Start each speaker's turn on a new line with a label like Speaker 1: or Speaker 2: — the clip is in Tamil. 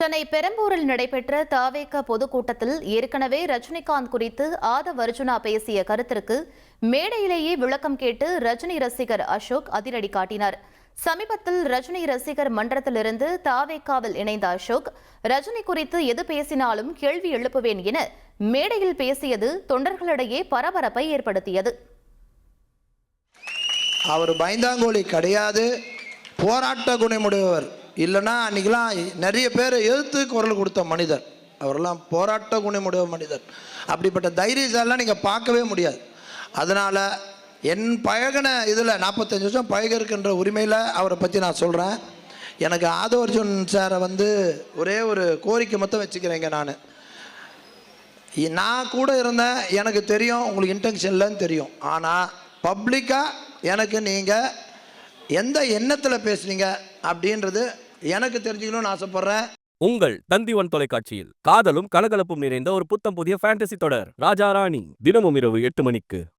Speaker 1: சென்னை பெரம்பூரில் நடைபெற்ற தவேக பொதுக்கூட்டத்தில் ஏற்கனவே ரஜினிகாந்த் குறித்து ஆதவ் அர்ஜுனா பேசிய கருத்திற்கு மேடையிலேயே விளக்கம் கேட்டு ரஜினி ரசிகர் அசோக் அதிரடி காட்டினார். சமீபத்தில் ரஜினி ரசிகர் மன்றத்திலிருந்து தவேகாவில் இணைந்த அசோக், ரஜினி குறித்து எது பேசினாலும் கேள்வி எழுப்புவேன் என மேடையில் பேசியது தொண்டர்களிடையே பரபரப்பை ஏற்படுத்தியது.
Speaker 2: அவர் பயந்தாங்கோலி கிடையாது, போராட்ட குணமுடையவர். இல்லைன்னா அன்றைக்கெலாம் நிறைய பேரை எதிர்த்து குரல் கொடுத்த மனிதர். அவரெல்லாம் போராட்ட குணமுடைய மனிதர். அப்படிப்பட்ட தைரியசாலாம் நீங்கள் பார்க்கவே முடியாது. அதனால் என் பழகின இதில் 45 வருஷம் பழகிருக்கின்ற உரிமையில் அவரை பற்றி நான் சொல்கிறேன். எனக்கு ஆதவ் அர்ஜுன் சாரை ஒரே ஒரு கோரிக்கை மட்டும் வச்சுக்கிறேங்க. நான் கூட இருந்தேன், எனக்கு தெரியும் உங்களுக்கு இன்டென்ஷன் இல்லைன்னு தெரியும். ஆனால் பப்ளிக்காக எனக்கு நீங்கள் எந்த எண்ணத்தில் பேசுனீங்க அப்படின்றது எனக்கு தெரிஞ்சுக்கணும்னு ஆசைப்படுறேன்.
Speaker 3: உங்கள் தந்தி ஒன் தொலைக்காட்சியில் காதலும் கலகலப்பும் நிறைந்த ஒரு புத்தம் புதிய ஃபேண்டசி தொடர் ராஜா ராணி தினமும் இரவு 8 மணிக்கு.